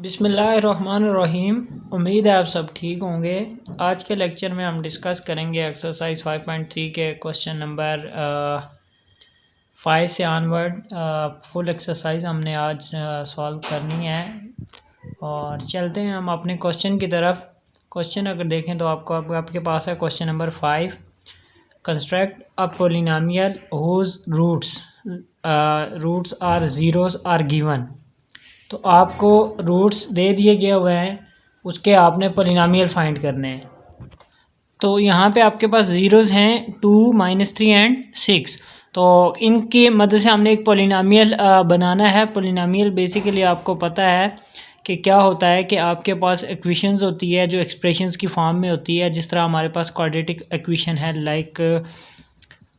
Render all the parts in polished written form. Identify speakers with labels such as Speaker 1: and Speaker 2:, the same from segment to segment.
Speaker 1: बिस्मिल्लाहिर्रहमानिर्रहीम। उम्मीद है आप सब ठीक होंगे। आज के लेक्चर में हम डिस्कस करेंगे एक्सरसाइज 5.3 के क्वेश्चन नंबर 5 से ऑनवर्ड। फुल एक्सरसाइज हमने आज सॉल्व करनी है और चलते हैं हम अपने क्वेश्चन की तरफ। क्वेश्चन अगर देखें तो आपके पास है question number 5। Construct a polynomial whose roots are zeros are given. तो आपको रूट्स दे दिए गए हुए हैं, उसके आपने पोलिनोमियल फाइंड करने हैं। तो यहाँ पे आपके पास ज़ीरोज़ हैं 2, -3 एंड 6। तो इनकी मदद से हमने एक पोलिनोमियल बनाना है। पोलिनोमियल बेसिकली आपको पता है कि क्या होता है कि आपके पास इक्वेशंस होती है जो एक्सप्रेशंस की फॉर्म में होती है। जिस तरह हमारे पास क्वाड्रेटिक इक्वेशन है like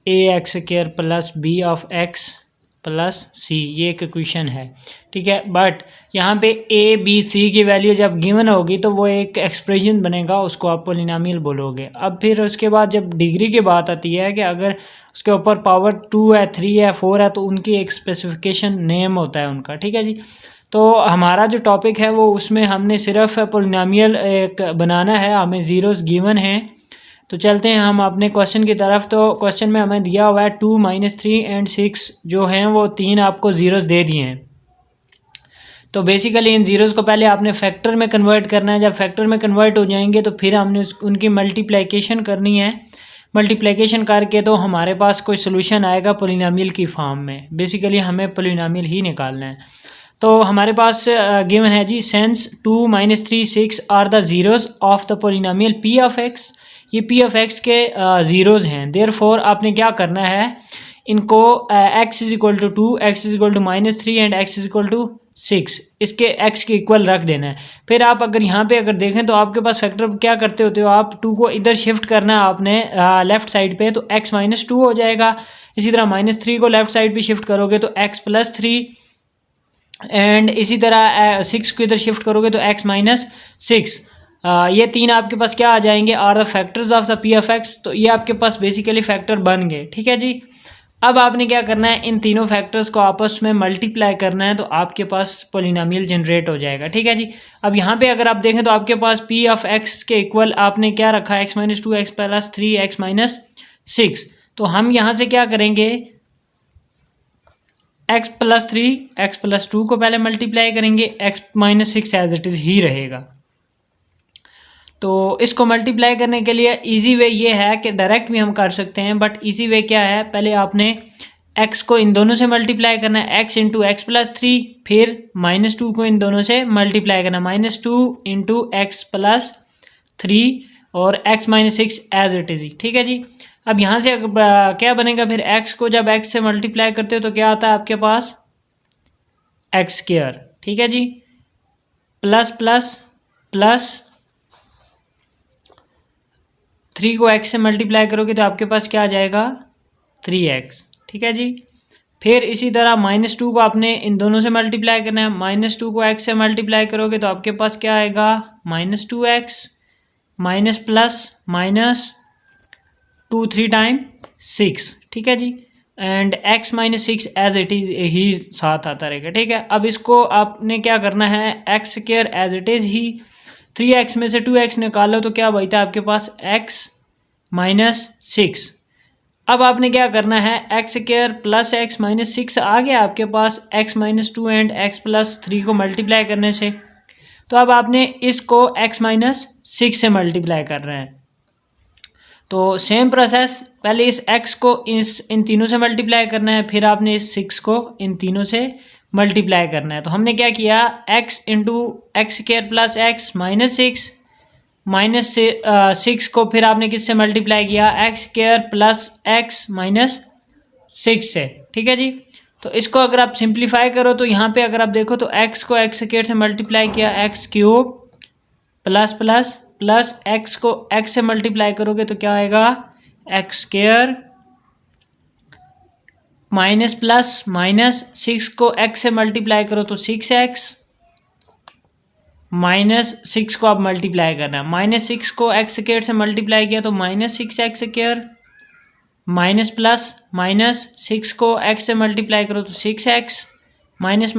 Speaker 1: ax² plus b of x plus C, ये एक इक्वेशन है, ठीक है। बट यहाँ पे ए बी सी की वैल्यू जब गिवन होगी तो वो एक एक्सप्रेशन बनेगा, उसको आप पोलिनोमियल बोलोगे। अब फिर उसके बाद जब डिग्री की बात आती है कि अगर उसके ऊपर पावर 2 है, 3 है, 4 है, तो उनकी एक स्पेसिफिकेशन नेम होता है उनका, ठीक है जी। तो हमारा जो टॉपिक है वो उसमें हमने सिर्फ पोलिनोमियल एक बनाना है, हमें ज़ीरोज़ गिवन हैं। तो चलते हैं हम अपने क्वेश्चन की तरफ। तो क्वेश्चन में हमें दिया हुआ है 2, -3 एंड 6 जो हैं वो 3 आपको ज़ीरोज़ दे दिए हैं। तो बेसिकली इन ज़ीरोज़ को पहले आपने फैक्टर में कन्वर्ट करना है। जब फैक्टर में कन्वर्ट हो जाएंगे तो फिर हमने उनकी मल्टीप्लिकेशन करनी है। मल्टीप्लिकेशन करके तो हमारे पास कोई सोल्यूशन आएगा पोलिनोमियल की फॉर्म में। बेसिकली हमें पोलिनोमियल ही निकालना है। तो हमारे पास गिवन है जी, since 2, -3, 6 are the zeros of the polynomial P of X. ये पी ऑफ एक्स के ज़ीरोज़ हैं। देयरफॉर आपने क्या करना है, इनको x is equal to 2, x is equal to -3 and x is equal to 6 इसके x के इक्वल रख देना है। फिर आप अगर यहाँ पे अगर देखें तो आपके पास फैक्टर क्या करते होते हो, आप 2 को इधर शिफ्ट करना है आपने लेफ्ट साइड पे, तो x -2 हो जाएगा। इसी तरह -3 को लेफ्ट साइड पे शिफ्ट करोगे तो x +3 एंड इसी तरह 6 को इधर शिफ्ट करोगे तो x -6। ये 3 आपके पास क्या आ जाएंगे, are the factors of the P of X. तो ये आपके पास बेसिकली फैक्टर बन गए, ठीक है जी। अब आपने क्या करना है, इन तीनों फैक्टर्स को आपस में मल्टीप्लाई करना है, तो आपके पास पोलिनोमियल जनरेट हो जाएगा, ठीक है जी। अब यहाँ पे अगर आप देखें तो आपके पास पी ऑफ एक्स के इक्वल आपने क्या रखा है, x -2, x +3, x -6। तो हम यहाँ से क्या करेंगे, x +3, x +2 को पहले मल्टीप्लाई करेंगे, x -6 एज इट इज़ ही रहेगा। तो इसको मल्टीप्लाई करने के लिए इजी वे ये है कि डायरेक्ट भी हम कर सकते हैं, बट इजी वे क्या है, पहले आपने x को इन दोनों से मल्टीप्लाई करना है, x इंटू एक्स +3, फिर -2 को इन दोनों से मल्टीप्लाई करना, -2 इंटू एक्स +3 और x -6 एज इट इज़, ठीक है जी। अब यहाँ से क्या बनेगा, फिर x को जब x से मल्टीप्लाई करते हो तो क्या आता है आपके पास, x², ठीक है जी, प्लस प्लस प्लस 3 को x से मल्टीप्लाई करोगे तो आपके पास क्या आ जाएगा, 3x, ठीक है जी। फिर इसी तरह -2 को आपने इन दोनों से मल्टीप्लाई करना है, -2 को x से मल्टीप्लाई करोगे तो आपके पास क्या आएगा, -2x माइनस प्लस -2 3 टाइम 6, ठीक है जी। And x -6 as it is ही साथ आता रहेगा, ठीक है। अब इसको आपने क्या करना है, x² as it is he, 3x में से 2x निकालो तो क्या बचता है आपके पास, x -6। अब आपने क्या करना है, x² प्लस x -6 आ गया आपके पास x -2 एंड x +3 को मल्टीप्लाई करने से। तो अब आपने इसको x -6 से मल्टीप्लाई कर रहे हैं। तो सेम प्रोसेस, पहले इस x को इन तीनों से मल्टीप्लाई करना है, फिर आपने इस 6 को इन तीनों से मल्टीप्लाई करना है। तो हमने क्या किया, x into x² plus x -6 को फिर आपने किससे मल्टीप्लाई किया, x² प्लस x -6 से, ठीक है जी। तो इसको अगर आप सिंप्लीफाई करो तो यहाँ पे अगर आप देखो तो x को x² से मल्टीप्लाई किया, x³ plus plus plus x को x से मल्टीप्लाई करोगे तो क्या आएगा, x² माइनस प्लस -6 को x से मल्टीप्लाई करो तो 6x, -6 को आप मल्टीप्लाई करना है, -6 को x² से मल्टीप्लाई किया तो -6x², माइनस प्लस -6 को x से मल्टीप्लाई करो तो 6x, माइनस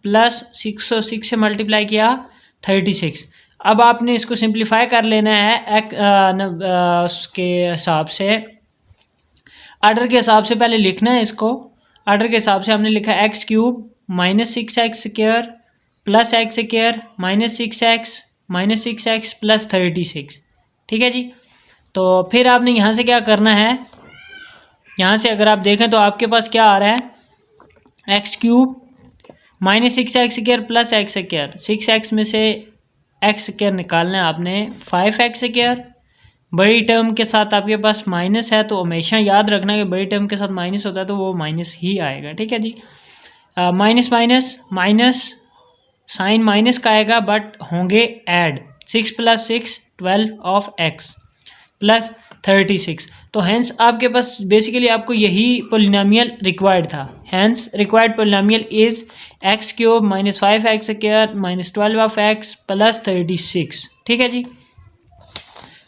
Speaker 1: प्लस 606 से मल्टीप्लाई किया 36। अब आपने इसको सिंप्लीफाई कर लेना है उसके हिसाब से, आर्डर के हिसाब से पहले लिखना है इसको। आर्डर के हिसाब से हमने लिखा x cube minus 6x square plus x square minus 6x plus 36। ठीक है जी। तो फिर आपने यहाँ से क्या करना है, यहाँ से अगर आप देखें तो आपके पास क्या आ रहा है, x cube minus 6x square plus x square, 6x में से एक्स स्क्वायर निकालना है आपने, 5x स्क्वायर। बड़ी टर्म के साथ आपके पास माइनस है तो हमेशा याद रखना कि बड़ी टर्म के साथ माइनस होता है तो वो माइनस ही आएगा। ठीक है जी। Minus minus minus, sign minus का आएगा बट होंगे add, 6 plus 6 12 of x plus 36। तो हैंस आपके पास बेसिकली आपको यही पोलिनोमियल रिक्वायर्ड था। Hence required polynomial is X cube minus 5x square minus 12 of x plus 36। ठीक है जी।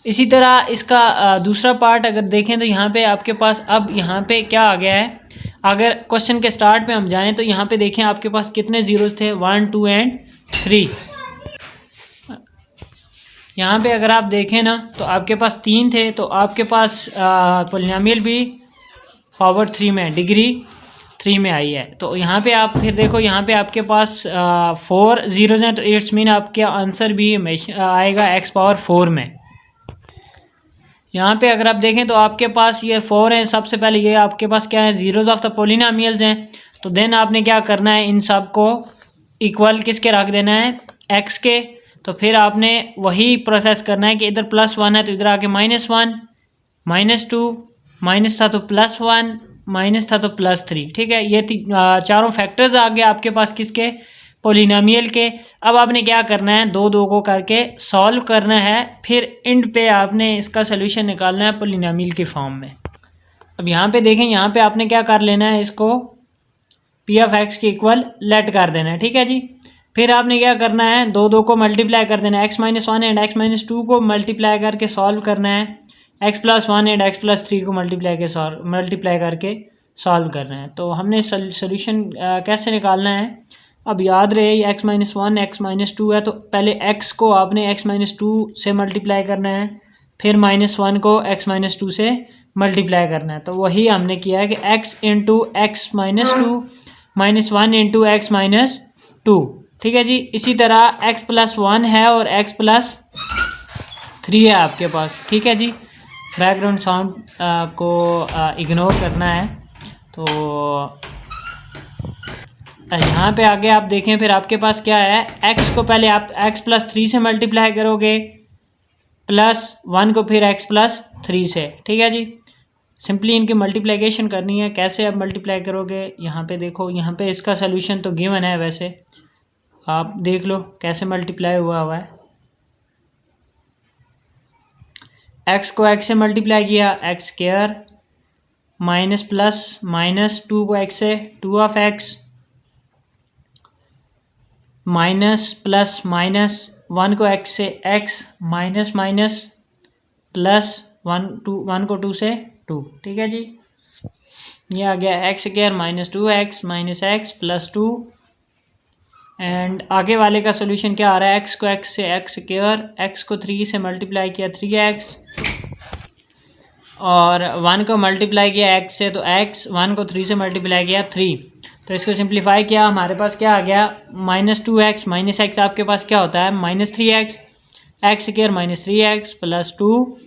Speaker 1: इसी तरह इसका दूसरा पार्ट अगर देखें तो यहाँ पे आपके पास अब यहाँ पे क्या आ गया है, अगर क्वेश्चन के स्टार्ट में हम जाएं तो यहाँ पे देखें आपके पास कितने जीरोस थे, 1 2 एंड 3। यहाँ पे अगर आप देखें ना तो आपके पास 3 थे, तो आपके पास पोलिनोमियल भी पावर 3 में, डिग्री 3 में आई है। तो यहाँ पे आप फिर देखो, यहाँ पे आपके पास 4 जीरोज हैं, तो इट्स मीन आपके आंसर भी आएगा x पावर 4 में। यहाँ पे अगर आप देखें तो आपके पास ये 4 हैं, सबसे पहले ये आपके पास क्या है, जीरोज ऑफ द पोलिनोमियल्स हैं। तो देन आपने क्या करना है, इन सब को इक्वल किसके रख देना है, x के। तो फिर आपने वही प्रोसेस करना है कि इधर +1 है तो इधर आके -1, -2, माइनस था तो +1, माइनस था तो +3। ठीक है, ये चारों फैक्टर्स आ गए आपके पास किसके, पोलिनोमियल के। अब आपने क्या करना है, 2 2 को करके सॉल्व करना है, फिर एंड पे आपने इसका सोल्यूशन निकालना है पोलिनोमियल की फॉर्म में। अब यहाँ पे देखें, यहाँ पे आपने क्या कर लेना है, इसको p ऑफ x के इक्वल लेट कर देना है। ठीक है जी। फिर आपने क्या करना है, 2 2 को मल्टीप्लाई कर देना है, x-1 एंड x-2 को मल्टीप्लाई करके सॉल्व करना है, x+1 एंड x+3 को मल्टीप्लाई करके सॉल्व करना है। तो हमने सोल्यूशन कैसे निकालना है, अब याद रहे x-1 x-2 है, तो पहले x को आपने x-2 से मल्टीप्लाई करना है, फिर -1 को x-2 से मल्टीप्लाई करना है। तो वही हमने किया है कि x into x-2 -1 into x-2। ठीक है जी। इसी तरह x+1 है और x+3 है आपके पास। ठीक है जी। बैकग्राउंड साउंड को इग्नोर करना है। तो यहाँ पे आगे आप देखें, फिर आपके पास क्या है, x को पहले आप x+3 से मल्टीप्लाई करोगे, +1 को फिर x+3 से। ठीक है जी। सिंपली इनकी मल्टीप्लिकेशन करनी है। कैसे आप मल्टीप्लाई करोगे, यहाँ पे देखो, यहाँ पे इसका सोल्यूशन तो गिवन है, वैसे आप देख लो कैसे मल्टीप्लाई हुआ है। x को x से मल्टीप्लाई किया, x स्क्वायर माइनस प्लस -2 को x से 2 ऑफ x, माइनस प्लस -1 को x से x, माइनस माइनस प्लस 1 को 2 से 2। ठीक है जी। ये आ गया x square -2x minus x plus 2, and आगे वाले का सोल्यूशन क्या आ रहा है, x को x से x स्क्वायर, x को 3 से मल्टीप्लाई किया 3x, और 1 को मल्टीप्लाई किया x से, तो x 1 को 3 से मल्टीप्लाई किया 3। तो इसको सिंप्लीफाई किया, हमारे पास क्या आ गया, -2x माइनस x आपके पास क्या होता है, -3x, x square -3x plus 2,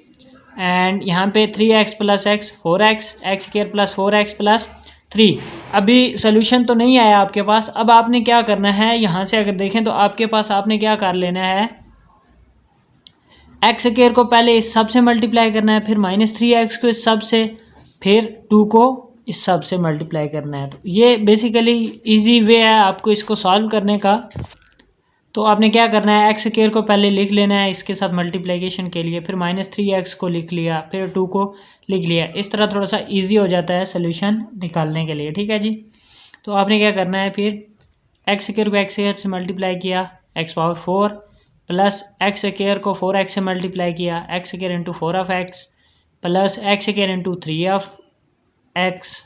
Speaker 1: and यहाँ पे 3x plus x 4x, x square plus 4x plus 3। अभी सोल्यूशन तो नहीं आया आपके पास। अब आपने क्या करना है, यहाँ से अगर देखें तो आपके पास आपने क्या कर लेना है, x स्क्वायर को पहले इस सब से मल्टीप्लाई करना है, फिर -3x को इस सब से, फिर 2 को इस सब से मल्टीप्लाई करना है। तो ये बेसिकली इजी वे है आपको इसको सॉल्व करने का। तो आपने क्या करना है, x स्क्वायर को पहले लिख लेना है इसके साथ मल्टीप्लिकेशन के लिए, फिर -3x को लिख लिया, फिर 2 को लिख लिया। इस तरह थोड़ा सा इजी हो जाता है सोल्यूशन निकालने के लिए। ठीक है जी। तो आपने क्या करना है, फिर x स्क्वायर को x स्क्वायर से मल्टीप्लाई किया, x power 4, plus x square को 4x से मल्टीप्लाई किया, x square into 4 of x, plus x square into 3 of x,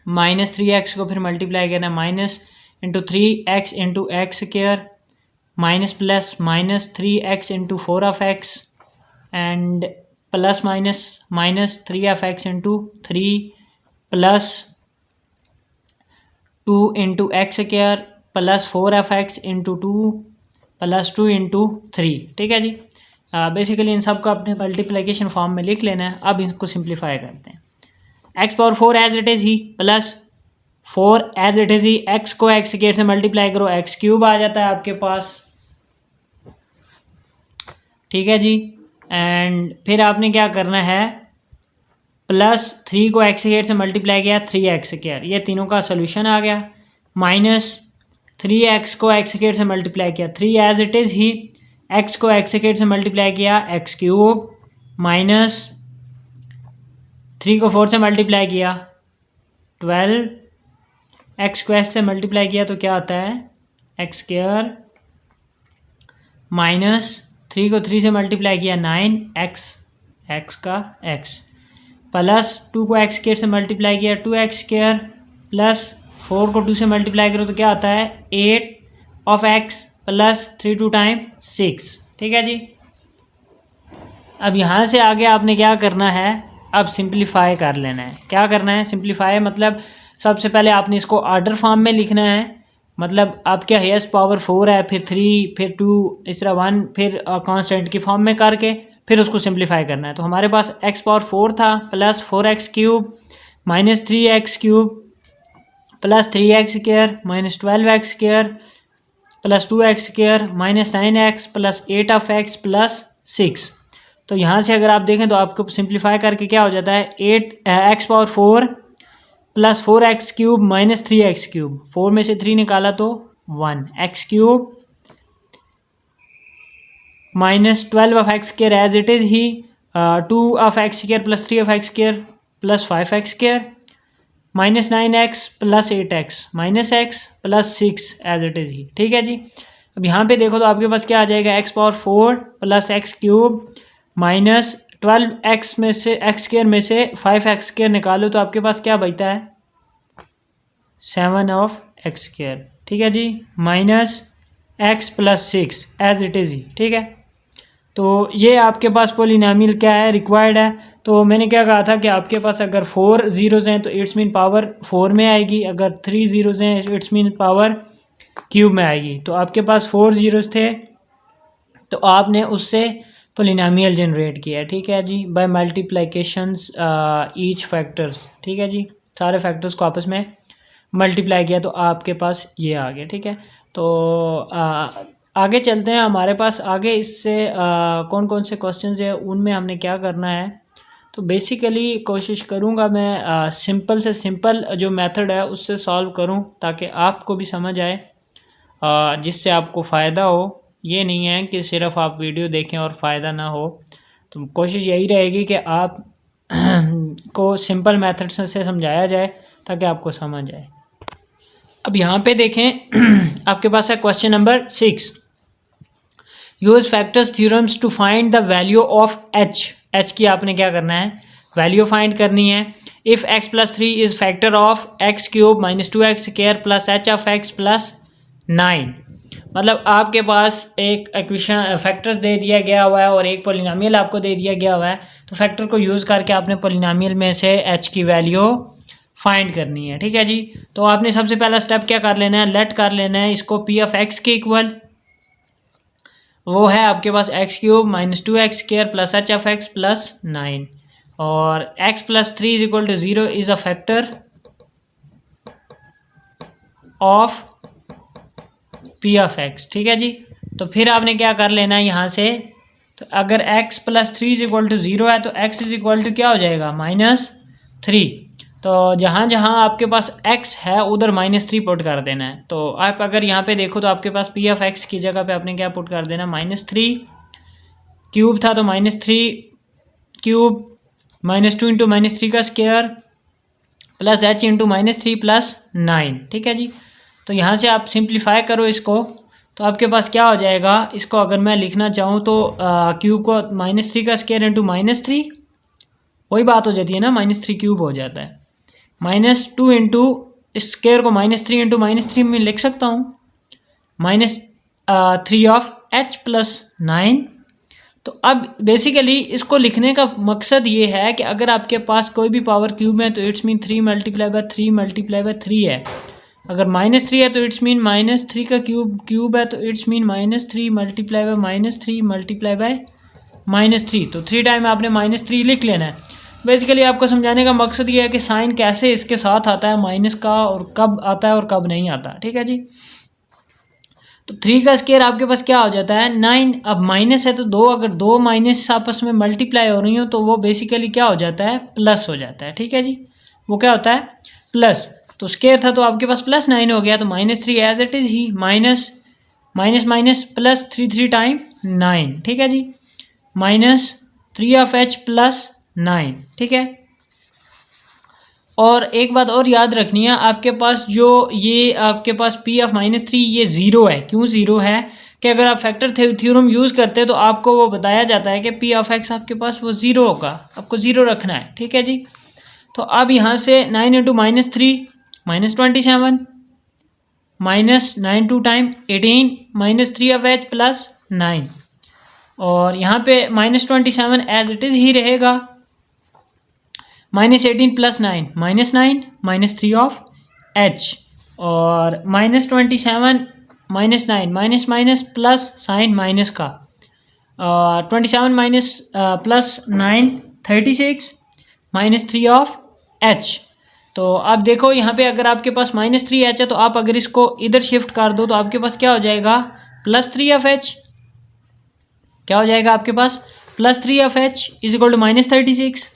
Speaker 1: -3x को फिर मल्टीप्लाई करना, minus into 3x into x square minus plus minus 3x into 4 and plus minus minus 3 into 3 plus 2 into x square plus 4 into 2 plus 2 into 3। ठीक है जी। Basically इन सब को अपने multiplication form में लिख लेना है। अब इसको सिंप्लीफाई करते हैं। X power 4 as it is ही प्लस 4 एज इट इज़ ही, एक्स को एक्स स्क्वायर से मल्टीप्लाई करो, एक्स क्यूब आ जाता है आपके पास। ठीक है जी। एंड फिर आपने क्या करना है, प्लस 3 को एक्स स्क्वायर से मल्टीप्लाई किया 3x स्क्वायर, ये तीनों का सोल्यूशन आ गया। माइनस 3x को एक्स स्क्वायर से मल्टीप्लाई किया 3 एज इट इज़ ही, x को एक्स स्क्वायर से मल्टीप्लाई किया एक्स क्यूब, माइनस 3 को 4 से मल्टीप्लाई किया 12, x को s से मल्टीप्लाई किया तो क्या आता है एक्स स्क्वायर, माइनस 3 को 3 से मल्टीप्लाई किया 9 x का x, प्लस 2 को एक्स स्क्वायर से मल्टीप्लाई किया 2x स्क्वायर, प्लस 4 को 2 से मल्टीप्लाई करो तो क्या आता है 8 ऑफ x प्लस 3 2 टाइम 6। ठीक है जी। अब यहाँ से आगे आपने क्या करना है, अब सिंप्लीफाई कर लेना है। क्या करना है सिंप्लीफाई, मतलब सबसे पहले आपने इसको ऑर्डर फॉर्म में लिखना है। मतलब आपके हाईएस्ट पावर 4 है, फिर 3, फिर 2, इस तरह 1, फिर कांस्टेंट की फॉर्म में करके फिर उसको सिंप्लीफाई करना है। तो हमारे पास x पावर 4 था plus 4x cube minus 3x cube plus 3x square minus 12x square plus 2x square minus 9x plus 8 of x plus 6। तो यहाँ से अगर आप देखें तो आपको सिंप्लीफाई करके क्या हो जाता है 8x power 4 plus 4x cube minus 3x cube, 4 में से 3 निकाला तो 1, x cube minus 12 of X square as it is ही, 2 of X square plus 3 of X square plus 5x square minus 9x plus 8x minus x plus 6 as it is ही। ठीक है जी। अब यहाँ पे देखो तो आपके पास क्या आ जाएगा x power 4 plus x cube minus 12x में से एक्स स्क्वायर में से 5x स्क्वायर निकालो तो आपके पास क्या बचता है 7 ऑफ एक्स स्क्वायर। ठीक है जी, minus x plus 6 as it is ही। ठीक है, तो ये आपके पास पोलिनोमियल क्या है रिक्वायर्ड है। तो मैंने क्या कहा था कि आपके पास अगर 4 जीरोज़ हैं तो इट्स मीन पावर 4 में आएगी, अगर 3 जीरोज़ हैं इट्स मीन पावर क्यूब में आएगी। तो आपके पास 4 जीरोज़ थे तो आपने उससे पोलिनोमियल जनरेट किया है। ठीक है जी, बाय मल्टीप्लिकेशंस ईच फैक्टर्स। ठीक है जी, सारे फैक्टर्स को आपस में मल्टीप्लाई किया तो आपके पास ये आ गया। ठीक है, तो आगे चलते हैं। हमारे पास आगे इससे कौन कौन से क्वेश्चंस है उनमें हमने क्या करना है। तो बेसिकली कोशिश करूँगा मैं सिंपल से सिंपल जो मेथड है उससे सॉल्व करूँ ताकि आपको भी समझ आए, जिससे आपको फ़ायदा हो। ये नहीं है कि सिर्फ आप वीडियो देखें और फ़ायदा ना हो। तो कोशिश यही रहेगी कि आप को सिंपल मेथड से समझाया जाए ताकि आपको समझ आए। अब यहाँ पे देखें आपके पास है question number 6, use factors theorems to find the value of H की आपने क्या करना है वैल्यू फाइंड करनी है। If x plus 3 is factor of X cube minus 2x square plus h of x plus 9। मतलब आपके पास एक इक्वेशन फैक्टर्स दे दिया गया हुआ है और एक पोलिनोमियल आपको दे दिया गया हुआ है। तो फैक्टर को यूज़ करके आपने पोलिनोमियल में से h की वैल्यू फाइंड करनी है। ठीक है जी, तो आपने सबसे पहला स्टेप क्या कर लेना है, लेट कर लेना है इसको p ऑफ x के इक्वल, वो है आपके पास X cube minus 2x square plus h of x plus 9 और x plus 3 is equal to 0 is a factor of p of x। ठीक है जी, तो फिर आपने क्या कर लेना है यहाँ से, तो अगर x plus 3 is equal to 0 है तो x इज इक्वल टू क्या हो जाएगा -3। तो जहाँ जहाँ आपके पास x है उधर -3 पुट कर देना है। तो आप अगर यहाँ पे देखो तो आपके पास p ऑफ x की जगह पे आपने क्या पुट कर देना -3, क्यूब था तो -3 क्यूब -2 इंटू -3 का square plus h into -3 plus 9। ठीक है जी, तो यहाँ से आप सिंप्लीफाई करो इसको तो आपके पास क्या हो जाएगा, इसको अगर मैं लिखना चाहूँ तो क्यूब को -3 का स्क्वायर इंटू -3 वही बात हो जाती है ना, -3 क्यूब हो जाता है, -2 इंटू इस स्केयर को -3 इंटू -3 में लिख सकता हूँ, -3 ऑफ h प्लस 9। तो अब बेसिकली इसको लिखने का मकसद ये है कि अगर आपके पास कोई भी पावर क्यूब है तो it's mean 3 multiply by 3 multiply by 3 है। अगर -3 है तो इट्स मीन -3 का क्यूब है तो it's mean -3 multiply by -3 multiply by -3। तो 3 टाइम आपने -3 लिख लेना है। बेसिकली आपको समझाने का मकसद ये है कि साइन कैसे इसके साथ आता है माइनस का, और कब आता है और कब नहीं आता। ठीक है जी। तो 3 का स्केयर आपके पास क्या हो जाता है 9। अब माइनस है तो दो, अगर दो माइनस आपस में मल्टीप्लाई हो रही हो तो वो बेसिकली क्या हो जाता है प्लस हो जाता है। ठीक है जी, वो क्या होता है प्लस। तो स्केयर था तो आपके पास +9 हो गया, तो -3 एज इट इज ही minus minus minus plus 3 time 9। ठीक है जी, -3 ऑफ h प्लस 9। ठीक है। और एक बात और याद रखनी है, आपके पास जो ये आपके पास P ऑफ -3 ये ज़ीरो है। क्यों ज़ीरो है कि अगर आप फैक्टर थ्योरम यूज़ करते हैं तो आपको वो बताया जाता है कि P ऑफ x आपके पास वो ज़ीरो होगा, आपको ज़ीरो रखना है। ठीक है जी। तो अब यहाँ से 9 into -3 -27 -9 2 time 18 -3 of h plus 9, और यहाँ पे -27 एज इट इज़ ही रहेगा। -18 प्लस 9 -9 -3 ऑफ h, और -27 -9 minus minus plus sign minus का, 27 माइनस प्लस 9 36 -3 ऑफ h। तो आप देखो यहाँ पे अगर आपके पास -3h है तो आप अगर इसको इधर शिफ्ट कर दो तो आपके पास क्या हो जाएगा +3 ऑफ h। क्या हो जाएगा आपके पास +3 of h is equal to -36,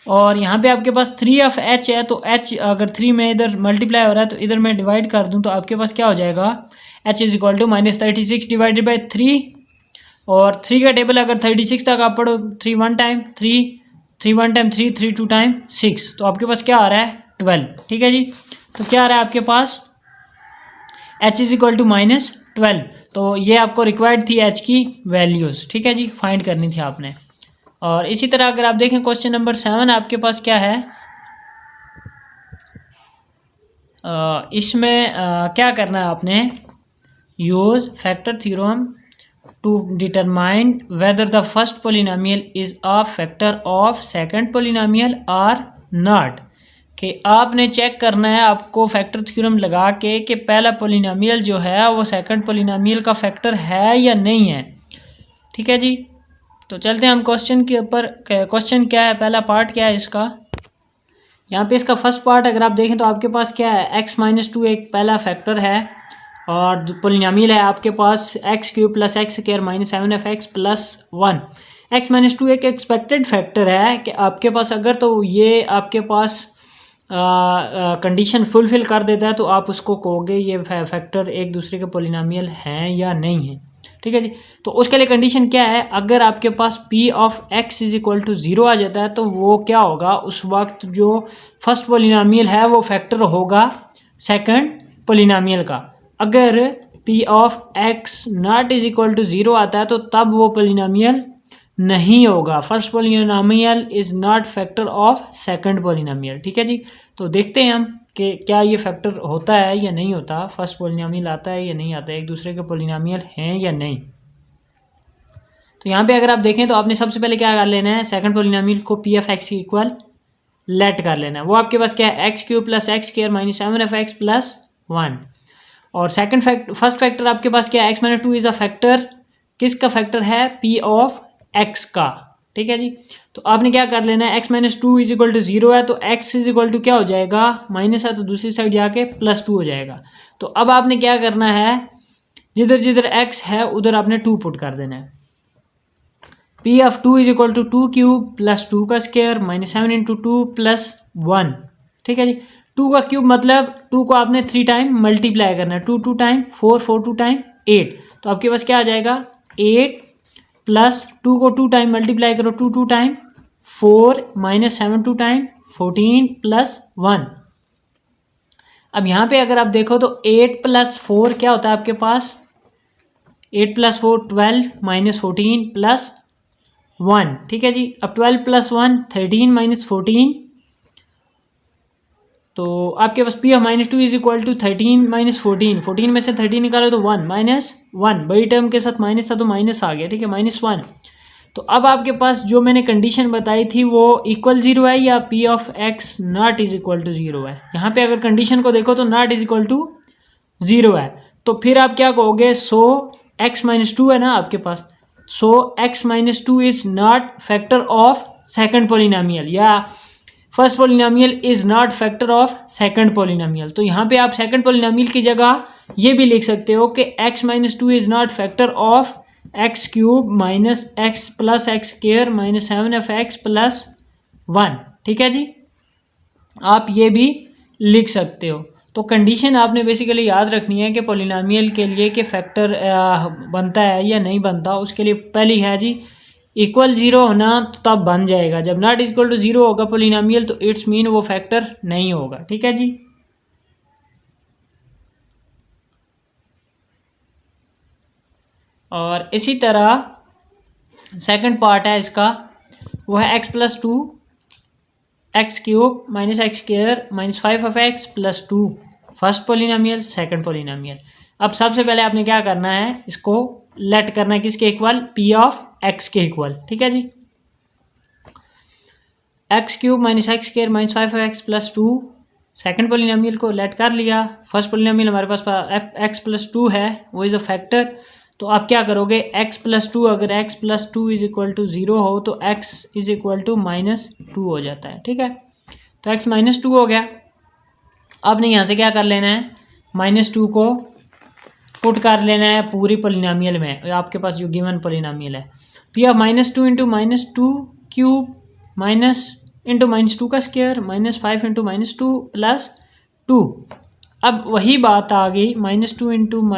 Speaker 1: और यहाँ पे आपके पास 3 ऑफ h है तो h अगर 3 में इधर मल्टीप्लाई हो रहा है तो इधर मैं डिवाइड कर दूँ तो आपके पास क्या हो जाएगा h is equal to -36 divided by 3, और 3 का टेबल अगर 36 तक आप पढ़ो 3 1 टाइम 3 3 1 टाइम 3 3 2 टाइम 6, तो आपके पास क्या आ रहा है 12। ठीक है जी। तो क्या आ रहा है आपके पास h इज इक्वल टू -12। तो ये आपको रिक्वायर्ड थी h की वैल्यूज़। ठीक है जी, फाइंड करनी थी आपने। और इसी तरह अगर आप देखें क्वेश्चन नंबर 7 आपके पास क्या है, इसमें क्या करना है आपने, use factor theorem to determine whether the first polynomial is a factor of second polynomial or not. कि आपने चेक करना है आपको फैक्टर थ्योरम लगा के कि पहला पोलिनोमियल जो है वो सेकंड पोलिनोमियल का फैक्टर है या नहीं है। ठीक है जी। तो चलते हैं हम क्वेश्चन के ऊपर। क्वेश्चन क्या है, पहला पार्ट क्या है इसका। यहाँ पे इसका फर्स्ट पार्ट अगर आप देखें तो आपके पास क्या है x-2 एक पहला फैक्टर है, और पोलिनोमियल है आपके पास x³ plus x² -7f(x) plus 1। x-2 एक एक्सपेक्टेड फैक्टर है कि आपके पास अगर तो ये आपके पास कंडीशन फुलफिल कर देता है तो आप उसको कहोगे ये फैक्टर एक दूसरे के पोलिनोमियल हैं या नहीं है। ठीक है जी। तो उसके लिए कंडीशन क्या है, अगर आपके पास P of x is equal to 0 आ जाता है तो वो क्या होगा, उस वक्त जो फर्स्ट पोलिनोमियल है वो फैक्टर होगा सेकंड पोलिनोमियल का। अगर P of x not is equal to 0 आता है तो तब वो पोलिनोमियल नहीं होगा। First polynomial is not factor of second polynomial. ठीक है जी। तो देखते हैं हम कि क्या ये फैक्टर होता है या नहीं होता, फर्स्ट पोलिनोमियल आता है या नहीं आता है, एक दूसरे के पोलिनोमियल हैं या नहीं। तो यहाँ पे अगर आप देखें तो आपने सबसे पहले क्या कर लेना है, सेकंड पोलिनोमियल को P ऑफ x के इक्वल लेट कर लेना है। वो आपके पास क्या है x³ plus x² -7f(x) plus 1। और सेकंड फर्स्ट फैक्टर आपके पास क्या है x-2 इज अ फैक्टर, किसका फैक्टर है P ऑफ x का। ठीक है जी। तो आपने क्या कर लेना है x-2 इज इक्वल टू 0 है तो x इज इक्वल टू क्या हो जाएगा माइनस है तो दूसरी साइड जाके +2 हो जाएगा। तो अब आपने क्या करना है, जिधर जिधर x है उधर आपने 2 पुट कर देना है। P of 2 is equal to 2³ plus 2 का स्क्वायर -7 इंटू 2 प्लस 1। ठीक है जी। 2 का क्यूब मतलब 2 को आपने 3 टाइम मल्टीप्लाई करना है, 2 2 टाइम 4 4 2 टाइम 8। तो आपके पास क्या आ जाएगा 8 प्लस 2 को 2 टाइम मल्टीप्लाई करो 2 2 टाइम 4 -7 2 टाइम 14 प्लस 1। अब यहाँ पे अगर आप देखो तो 8 प्लस 4 क्या होता है आपके पास, 8 प्लस 4 12 -14 प्लस 1। ठीक है जी। अब 12 प्लस 1 13 -14, तो आपके पास P of -2 is equal to 13 - 14, 14 में से 13 निकालो तो 1 -1, बड़ी टर्म के साथ माइनस था तो माइनस आ गया, ठीक है, -1। तो अब आपके पास जो मैंने कंडीशन बताई थी वो इक्वल 0 है या P of X not is equal to 0 है। यहाँ पे अगर कंडीशन को देखो तो नॉट इज इक्वल टू 0 है, तो फिर आप क्या कहोगे, सो x -2 है ना आपके पास, so x -2 is not factor of second polynomial या first polynomial is not factor of second polynomial. तो यहाँ पे आप सेकंड पोलिनोमियल की जगह ये भी लिख सकते हो कि x -2 is not factor of x cube minus x plus x square minus 7f(x) + 1, ठीक है जी, आप ये भी लिख सकते हो। तो कंडीशन आपने बेसिकली याद रखनी है कि पोलिनोमियल के लिए कि फैक्टर बनता है या नहीं बनता, उसके लिए पहली है जी इक्वल 0 होना, तो तब बन जाएगा। जब नॉट इक्वल टू 0 होगा पोलिनोमियल तो इट्स मीन वो फैक्टर नहीं होगा, ठीक है जी। और इसी तरह सेकंड पार्ट है इसका, वो है x + 2 x cube minus X square minus 5f(x) + 2, first polynomial second polynomial. अब सबसे पहले आपने क्या करना है, इसको लेट करना है किसके इक्वल, पी ऑफ एक्स के इक्वल, ठीक है जी। X cube minus X square minus 5f(x) + 2 second polynomial को लेट कर लिया। फर्स्ट पोलिनोमियल हमारे पास x + 2 है, वो इज़ अ फैक्टर। तो आप क्या करोगे, x + 2, अगर x + 2 इज इक्वल टू 0 हो तो x इज इक्वल टू -2 हो जाता है, ठीक है। तो x -2 हो गया। आपने यहाँ से क्या कर लेना है, -2 को पुट कर लेना है पूरी पोलिनोमियल में, आपके पास जो गिवन पोलिनोमियल है, P of -2 × -2 cube minus into -2 का स्क्वायर माइनस 5 × -2 + 2। अब वही बात आ गई, -2 × -2 ×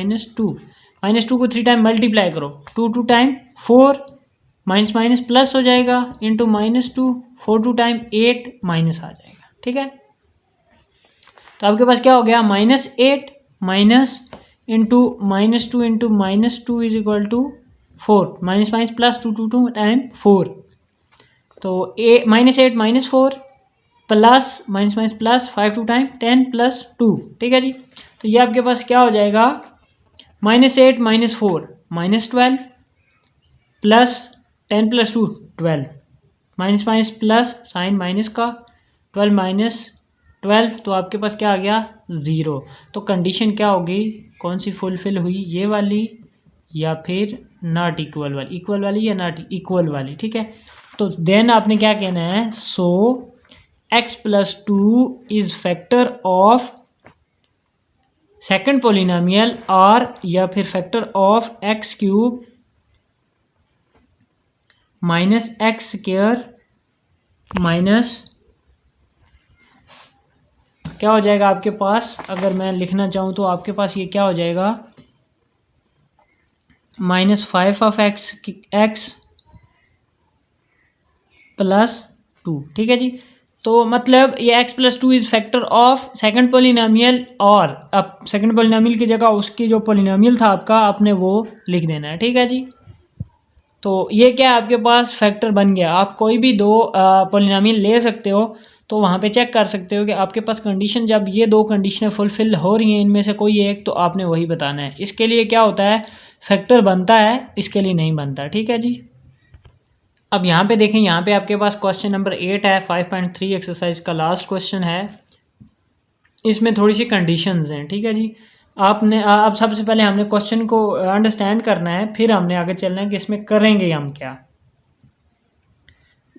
Speaker 1: -2, -2 को 3 टाइम मल्टीप्लाई करो, 2 टाइम 4 माइनस माइनस प्लस हो जाएगा इंटू -2, 4 2 टाइम 8 माइनस आ जाएगा, ठीक है। तो आपके पास क्या हो गया, -8 minus into -2 into -2 is equal to 4, minus minus plus 2 time 4, तो -8 -4 plus minus minus plus 5 2 time 10 + 2, ठीक है जी। तो ये आपके पास क्या हो जाएगा, -8 -4 -12 plus 10 + 2 12, minus minus plus sign minus का 12 - 12, तो आपके पास क्या आ गया, 0। तो कंडीशन क्या होगी, कौन सी फुलफिल हुई, ये वाली या फिर नॉट इक्वल वाली, इक्वल वाली या नॉट इक्वल वाली, ठीक है। तो देन आपने क्या कहना है, सो x + 2 is factor of second polynomial और या फिर factor of x cube minus X square minus क्या हो जाएगा आपके पास, अगर मैं लिखना चाहूँ तो आपके पास ये क्या हो जाएगा, -5 x + 2, ठीक है जी। तो मतलब ये x + 2 is factor of second polynomial, और अब सेकंड पोलिनोमियल की जगह उसकी जो पोलिनोमियल था आपका, आपने वो लिख देना है, ठीक है जी। तो ये क्या आपके पास फैक्टर बन गया। आप कोई भी दो पोलिनोमियल ले सकते हो, तो वहाँ पे चेक कर सकते हो कि आपके पास कंडीशन, जब ये दो कंडीशनें फुलफिल हो रही हैं इनमें से कोई एक, तो आपने वही बताना है। इसके लिए क्या होता है, फैक्टर बनता है, इसके लिए नहीं बनता, ठीक है जी। अब यहाँ पे देखें, यहाँ पे आपके पास क्वेश्चन नंबर 8 है, 5.3 एक्सरसाइज का लास्ट क्वेश्चन है। इसमें थोड़ी सी कंडीशंस हैं, ठीक है जी। आपने अब सबसे पहले हमने क्वेश्चन को अंडरस्टैंड करना है, फिर हमने आगे चलना है कि इसमें करेंगे हम क्या।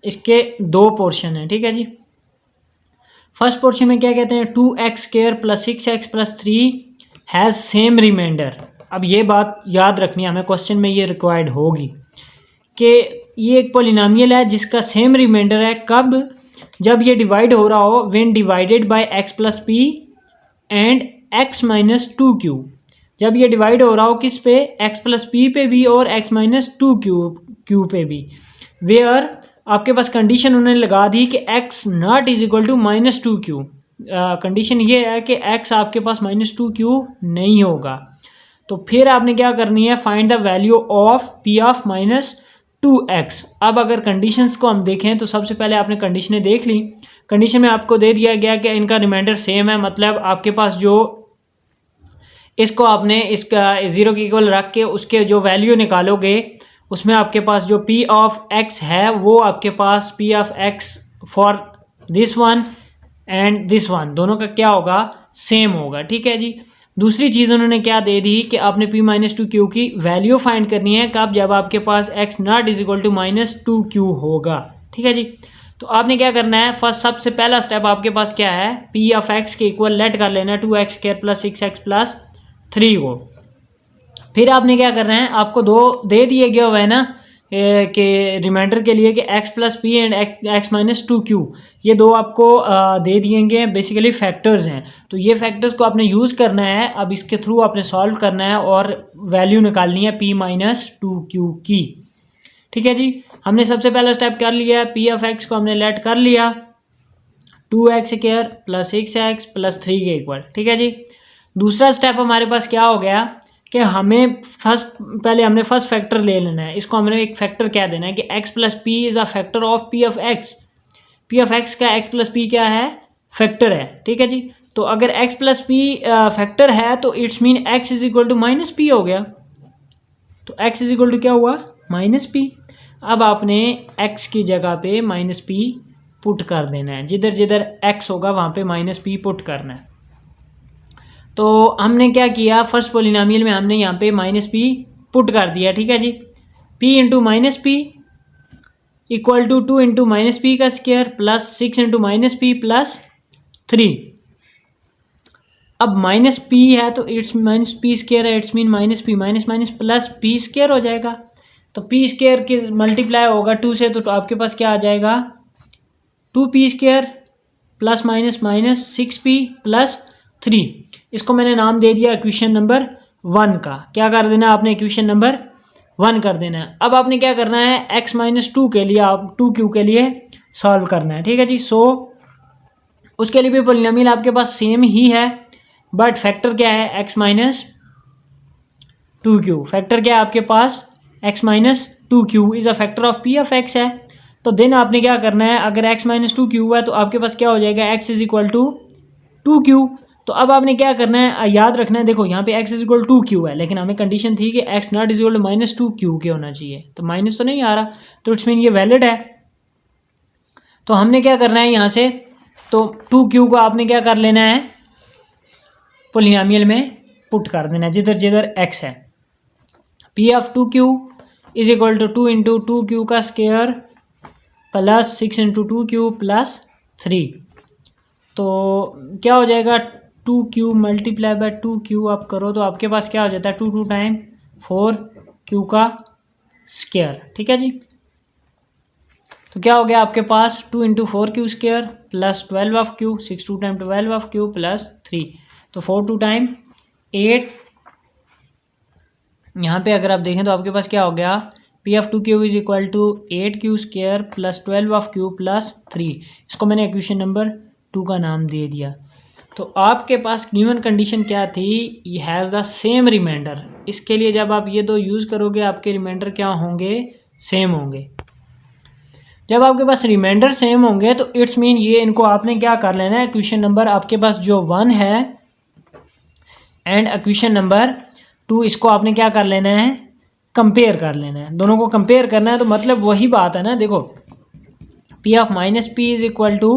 Speaker 1: इसके दो पोर्शन हैं, ठीक है जी। फर्स्ट पोर्शन में क्या कहते हैं, 2x² + 6x + 3 has same reminder. अब ये बात याद रखनी है हमें, क्वेश्चन में ये रिक्वायर्ड होगी कि ये एक पोलिनोमियल है जिसका सेम रिमाइंडर है, कब, जब ये डिवाइड हो रहा हो, when divided by x + p and x - 2q। जब ये डिवाइड हो रहा हो किस पे, x + p पे भी और x - 2q पे भी, वेयर आपके पास कंडीशन उन्होंने लगा दी कि x not is equal to -2q। Condition ये है कि x आपके पास -2q नहीं होगा। तो फिर आपने क्या करनी है, find the value of p of -2x। अब अगर कंडीशंस को हम देखें तो सबसे पहले आपने कंडीशनें देख ली। कंडीशन में आपको दे दिया गया कि इनका रिमाइंडर सेम है, मतलब आपके पास जो इसको आपने इसका 0 के इक्वल रख के उसके जो वैल्यू निकालोगे उसमें आपके पास जो पी ऑफ एक्स है वो आपके पास P of X for this one and this one दोनों का क्या होगा, सेम होगा। ठीक है जी। दूसरी चीज़ उन्होंने क्या दे दी कि आपने p माइनस टू क्यू की वैल्यू फाइंड करनी है, कब, जब आपके पास x not is equal to -2q होगा। ठीक है जी। तो आपने क्या करना है, फर्स्ट सबसे पहला स्टेप आपके पास क्या है, p ऑफ x के इक्वल लेट कर लेना है 2x square plus 6x plus 3 को। फिर आपने क्या करना है, आपको दो दे दिए गए हुए है ना के रिमाइंडर के लिए कि x plus P and x minus 2q ये दो आपको दे दिए गए बेसिकली फैक्टर्स हैं। तो ये फैक्टर्स को आपने यूज़ करना है, अब इसके थ्रू आपने सॉल्व करना है और वैल्यू निकालनी है p माइनस 2q की। ठीक है जी। हमने सबसे पहला स्टेप कर लिया, p ऑफ x को हमने लेट कर लिया 2x square plus 6x plus 3 के इक्वल। ठीक है जी। दूसरा स्टेप हमारे पास क्या हो गया कि हमें पहले हमने फर्स्ट फैक्टर ले लेना है, इसको हमने एक फैक्टर क्या देना है कि x plus P is a factor of p of x। p of x का x प्लस पी क्या है, फैक्टर है। ठीक है जी। तो अगर x प्लस पी फैक्टर है तो it's mean x is equal to minus P हो गया। तो x इज इक्वल टू क्या हुआ, माइनस पी। अब आपने x की जगह पे माइनस पी पुट कर देना है, जिधर जिधर x होगा वहाँ पे माइनस पी पुट करना है। तो हमने क्या किया, फर्स्ट पोलिनोमियल में हमने यहाँ पे माइनस पी पुट कर दिया। ठीक है जी। p into minus P equal to 2 into minus P का square plus 6 into minus P plus 3। अब माइनस पी है तो इट्स माइनस पी स्क्वायर है, it's mean minus P minus minus plus P square हो जाएगा। तो पी स्क्वायर के multiply होगा 2 से, तो आपके पास क्या आ जाएगा 2p square plus minus minus 6p plus 3। इसको मैंने नाम दे दिया इक्वेशन नंबर 1 का। क्या कर देना है आपने, इक्वेशन नंबर 1 कर देना है। अब आपने क्या करना है, x माइनस 2 के लिए आप 2q के लिए सॉल्व करना है। ठीक है जी। सो उसके लिए भी पॉलिनोमियल आपके पास सेम ही है, बट फैक्टर क्या है, x माइनस 2q। फैक्टर क्या है आपके पास, x minus 2q is a factor of p of x है। तो देन आपने क्या करना है, अगर x माइनस 2q है तो आपके पास क्या हो जाएगा, x is equal to 2q। तो अब आपने क्या करना है, याद रखना है, देखो यहाँ पे x इज इक्वल 2q है, लेकिन हमें कंडीशन थी कि x not is equal to minus 2q के होना चाहिए, तो माइनस तो नहीं आ रहा, तो इट्स मीन ये वैलिड है। तो हमने क्या करना है यहाँ से, तो 2q को आपने क्या कर लेना है, पॉलिनोमियल में पुट कर देना है जिधर जिधर x है। p of 2q is equal to 2 into 2q का square plus 6 into 2q plus 3। तो क्या हो जाएगा, 2q मल्टीप्लाई बाय 2q आप करो तो आपके पास क्या हो जाता है, 2 टाइम 4q का स्क्वायर। ठीक है जी। तो क्या हो गया आपके पास 2 into 4q square plus 12 of q, 6 2 time 12 of q plus 3। तो 4 2 टाइम 8। यहाँ पे अगर आप देखें तो आपके पास क्या हो गया, p of 2q is equal to 8q square plus 12 of q plus 3। इसको मैंने इक्वेशन नंबर 2 का नाम दे दिया। तो आपके पास गिवन कंडीशन क्या थी, ये हैज़ द सेम रिमाइंडर। इसके लिए जब आप ये दो यूज़ करोगे आपके रिमाइंडर क्या होंगे, सेम होंगे। जब आपके पास रिमाइंडर सेम होंगे तो इट्स मीन ये इनको आपने क्या कर लेना है, इक्वेशन नंबर आपके पास जो 1 है एंड इक्वेशन नंबर 2 इसको आपने क्या कर लेना है, कंपेयर कर लेना है। दोनों को कंपेयर करना है तो मतलब वही बात है ना, देखो p of minus P is equal to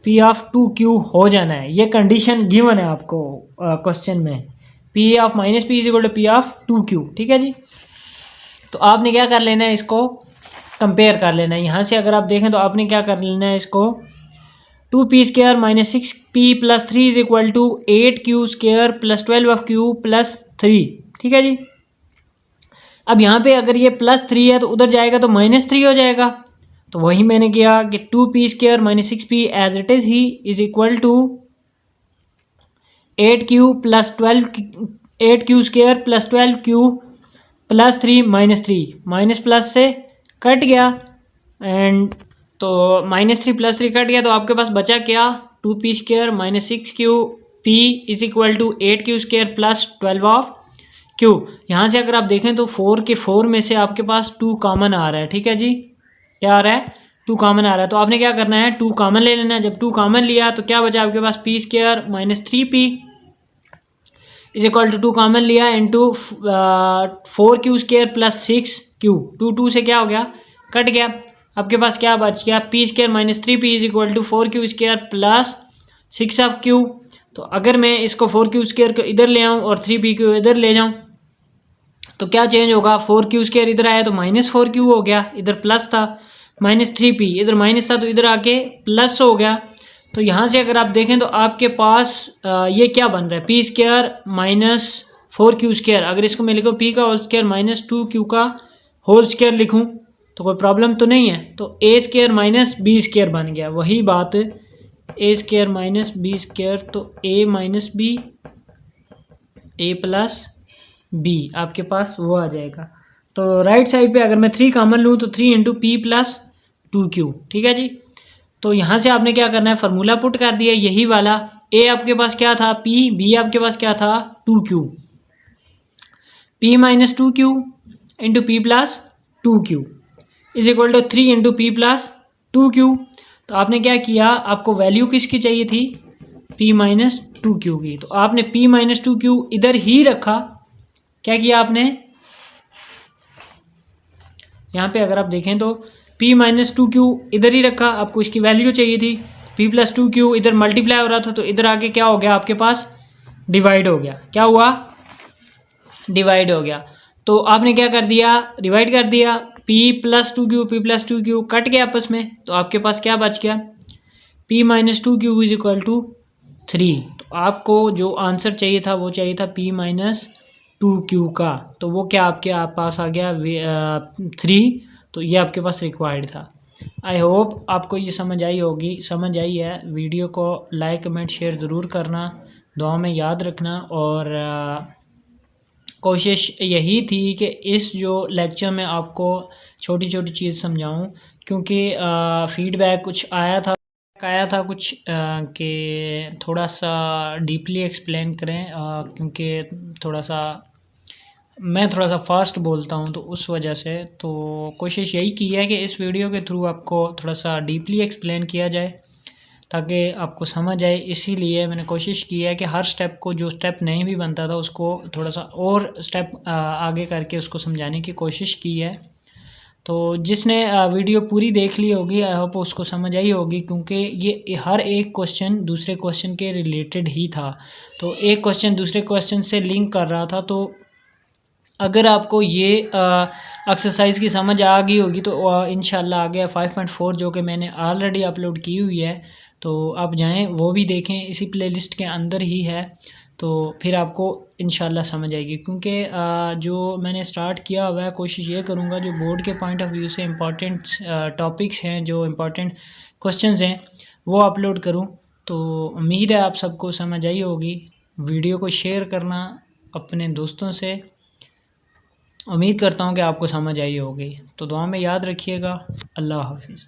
Speaker 1: p of 2q हो जाना है। ये कंडीशन गिवन है आपको क्वेश्चन में, p of minus P is equal to p of 2q। ठीक है जी। तो आपने क्या कर लेना है, इसको कंपेयर कर लेना है। यहाँ से अगर आप देखें तो आपने क्या कर लेना है, इसको 2p square minus 6p plus 3 is equal to 8q square plus 12 of q plus 3। ठीक है जी। अब यहाँ पे अगर ये प्लस 3 है तो उधर जाएगा तो माइनस 3 हो जाएगा। तो वही मैंने किया कि 2p square minus 6p as it is ही is equal to 8q plus 8q square plus 12q plus 3 minus 3, minus plus से कट गया एंड तो माइनस 3 प्लस 3 कट गया, तो आपके पास बचा क्या, 2p square minus 6qp is equal to 8q square plus 12 of q। यहाँ से अगर आप देखें तो 4 के 4 में से आपके पास 2 कॉमन आ रहा है। ठीक है जी। क्या आ रहा है, 2 कॉमन आ रहा है, तो आपने क्या करना है 2 कॉमन ले लेना है। जब 2 कॉमन लिया तो क्या बचा आपके पास, P square minus 3p is equal to 2 common लिया into 4q square plus 6q, 2 से क्या हो गया, कट गया। आपके पास क्या बच गया, P square minus 3p is equal to 4q square plus 6q। तो अगर मैं इसको 4q स्क्वायर को इधर ले आऊँ और 3p को इधर ले जाऊँ तो क्या चेंज होगा, 4q स्क्वायर इधर आया तो माइनस 4q हो गया, इधर प्लस था, माइनस 3p इधर माइनस था तो इधर आके प्लस हो गया। तो यहाँ से अगर आप देखें तो आपके पास ये क्या बन रहा है, P square minus 4q square. अगर इसको मैं लिखूँ पी का होल स्क्वायर माइनस 2q का होल स्क्वायर लिखूँ तो कोई प्रॉब्लम तो नहीं है। तो ए स्क्वायर माइनस बी स्क्वायर बन गया, वही बात, ए स्क्वायर माइनस बी स्क्वायर, तो ए माइनस बी ए प्लस बी आपके पास वो आ जाएगा। तो राइट साइड पे अगर मैं 3 कॉमन लूँ तो 3 इंटू पी प्लस 2q, ठीक है जी। तो यहाँ से आपने क्या करना है, फार्मूला पुट कर दिया यही वाला, ए आपके पास क्या था p, b आपके पास क्या था 2q, p minus 2q into P plus 2q is equal to 3 into P plus 2q। तो आपने क्या किया, आपको वैल्यू किसकी चाहिए थी, p माइनस 2q की, तो आपने p माइनस 2q इधर ही रखा। क्या किया आपने, यहाँ पे अगर आप देखें तो p माइनस 2q इधर ही रखा, आपको इसकी वैल्यू चाहिए थी, p प्लस 2q इधर मल्टीप्लाई हो रहा था तो इधर आके क्या हो गया आपके पास, डिवाइड हो गया। क्या हुआ, डिवाइड हो गया। तो आपने क्या कर दिया, डिवाइड कर दिया, p प्लस 2q कट गया आपस में, तो आपके पास क्या बच गया, p minus 2q is equal to 3। तो आपको जो आंसर चाहिए था वो चाहिए था p माइनस 2q का, तो वो क्या आपके पास आ गया 3। तो ये आपके पास रिक्वायर्ड था। आई होप आपको ये समझ आई होगी, समझ आई है। वीडियो को लाइक कमेंट शेयर ज़रूर करना, दुआ में याद रखना। और कोशिश यही थी कि इस जो लेक्चर में आपको छोटी छोटी चीज़ समझाऊं, क्योंकि फीडबैक कुछ आया था कुछ कि थोड़ा सा डीपली एक्सप्लेन करें, क्योंकि मैं थोड़ा सा फास्ट बोलता हूं तो उस वजह से। तो कोशिश यही की है कि इस वीडियो के थ्रू आपको थोड़ा सा डीपली एक्सप्लेन किया जाए ताकि आपको समझ आए। इसीलिए मैंने कोशिश की है कि हर स्टेप को, जो स्टेप नहीं भी बनता था उसको थोड़ा सा और स्टेप आगे करके उसको समझाने की कोशिश की है। तो जिसने वीडियो पूरी देख ली होगी, आई होप उसको समझ आई होगी, क्योंकि ये हर एक क्वेश्चन दूसरे क्वेश्चन के रिलेटेड ही था। तो एक क्वेश्चन दूसरे क्वेश्चन से लिंक कर रहा था। तो अगर आपको ये एक्सरसाइज की समझ आ गई होगी तो इंशाल्लाह आगे 5.4 जो कि मैंने ऑलरेडी अपलोड की हुई है, तो आप जाएं वो भी देखें, इसी प्लेलिस्ट के अंदर ही है। तो फिर आपको इंशाल्लाह समझ आएगी, क्योंकि जो मैंने स्टार्ट किया हुआ है, कोशिश ये करूँगा जो बोर्ड के पॉइंट ऑफ व्यू से इम्पॉर्टेंट टॉपिक्स हैं, जो इम्पॉर्टेंट क्वेश्चंस हैं, वो अपलोड करूँ। तो उम्मीद है आप सबको समझ आई होगी। वीडियो को शेयर करना अपने दोस्तों से, उम्मीद करता हूँ कि आपको समझ आई होगी। तो दुआ में याद रखिएगा। अल्लाह हाफिज़।